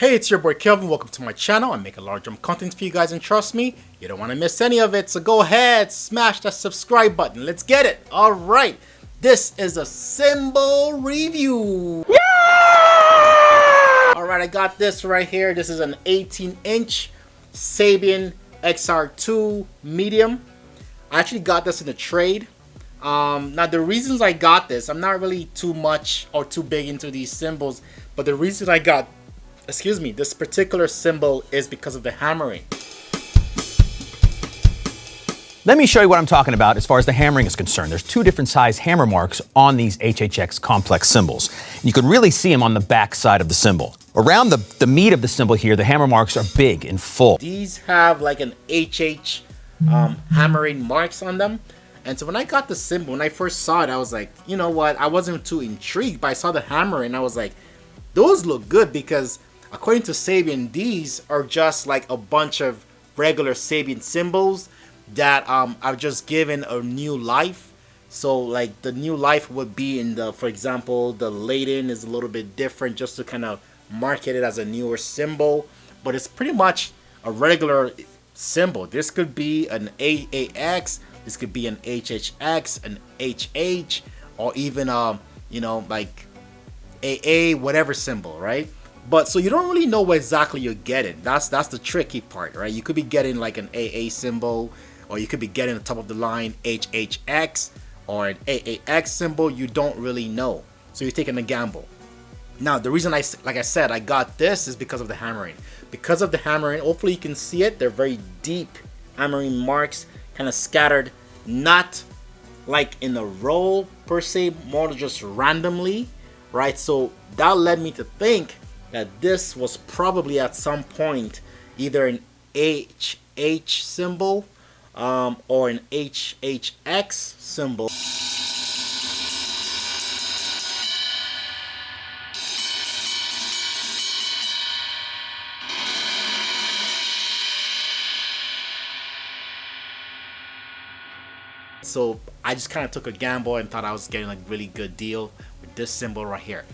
Hey, it's your boy Kelvin. Welcome to my channel. I make a large content for you guys, and trust me, you don't want to miss any of it. So go ahead, smash that subscribe button. Let's get it. All right, this is a cymbal review. Yeah! All right, I got this right here. This is an 18-inch Sabian SR2 medium. I actually got this in a trade. Now the reasons I got this, I'm not really too much or too big into these cymbals, but the reason I got this particular cymbal is because of the hammering. Let me show you what I'm talking about as far as the hammering is concerned. There's two different size hammer marks on these HHX complex cymbals. You can really see them on the back side of the cymbal. Around the meat of the cymbal here, the hammer marks are big and full. These have like an HH hammering marks on them. And so when I got the cymbal, when I first saw it, I was like, you know what? I wasn't too intrigued, but I saw the hammering and I was like, those look good, because according to Sabian, these are just like a bunch of regular Sabian cymbals that are just given a new life. So like the new life would be in the, for example, the laden is a little bit different just to kind of market it as a newer cymbal, but it's pretty much a regular cymbal. This could be an AAX, this could be an HHX, an HH, or even you know, like AA, whatever cymbal, right? But so you don't really know what exactly you're getting. That's the tricky part, right? You could be getting like an AA cymbal, or you could be getting a top of the line HHX or an AAX cymbal. You don't really know, so you're taking a gamble. Now the reason like I said, I got this is because of the hammering. Because of the hammering, hopefully you can see it. They're very deep hammering marks, kind of scattered, not like in a row per se, more just randomly, right? So that led me to think that this was probably at some point either an HH cymbal or an HHX cymbal. So I just kind of took a gamble and thought I was getting a really good deal with this cymbal right here.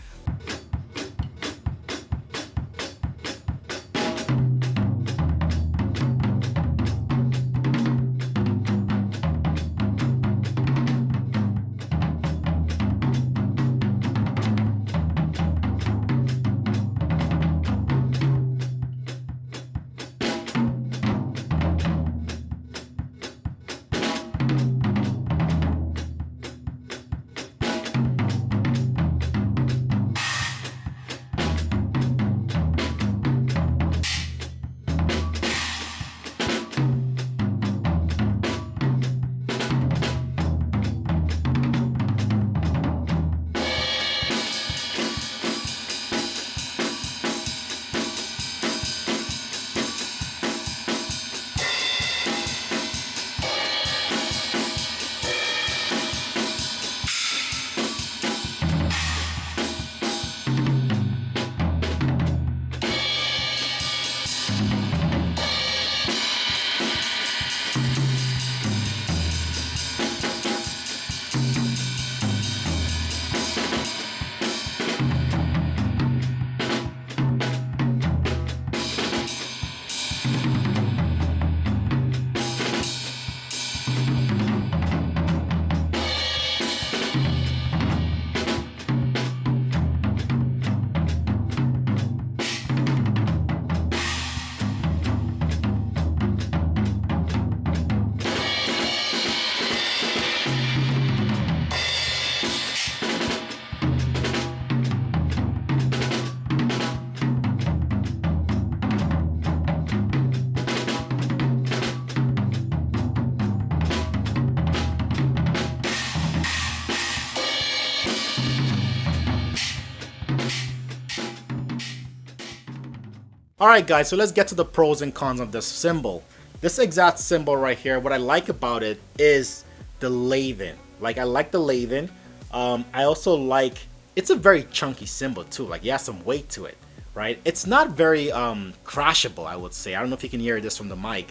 Alright guys, so let's get to the pros and cons of this cymbal. This exact cymbal right here, what I like about it is the lathen. Like, I like the lathen. I also like, it's a very chunky cymbal too. Like, it has some weight to it, right? It's not very crashable, I would say. I don't know if you can hear this from the mic.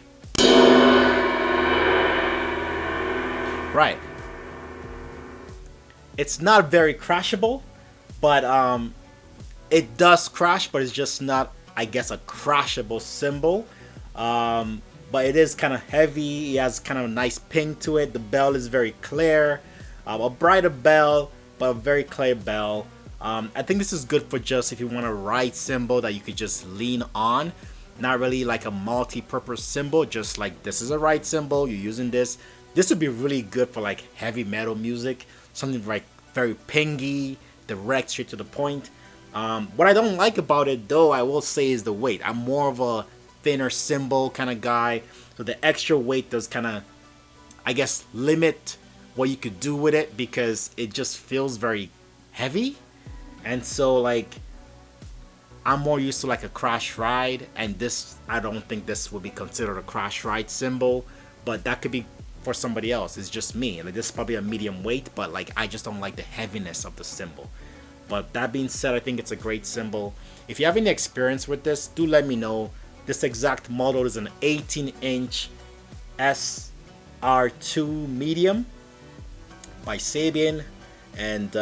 Right. It's not very crashable, but it does crash, but it's just not I guess, a crashable cymbal. But it is kind of heavy. It has kind of a nice ping to it. The bell is very clear. A brighter bell, but a very clear bell. I think this is good for just if you want a ride cymbal that you could just lean on. Not really like a multi-purpose cymbal, just like this is a ride cymbal, you're using this. This would be really good for like heavy metal music. Something like very pingy, direct, straight to the point. What I don't like about it though, I will say, is the weight. I'm more of a thinner cymbal kind of guy, so the extra weight does kind of, I guess, limit what you could do with it, because it just feels very heavy. And so like I'm more used to like a crash ride, and this, I don't think this would be considered a crash ride cymbal, but that could be for somebody else. It's just me, like this is probably a medium weight, but like I just don't like the heaviness of the cymbal. But that being said, I think it's a great cymbal. If you have any experience with this, do let me know. This exact model is an 18-inch SR2 medium by Sabian. And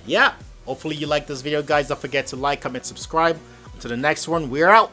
yeah, hopefully you like this video, guys. Don't forget to like, comment, subscribe. Until the next one, we're out.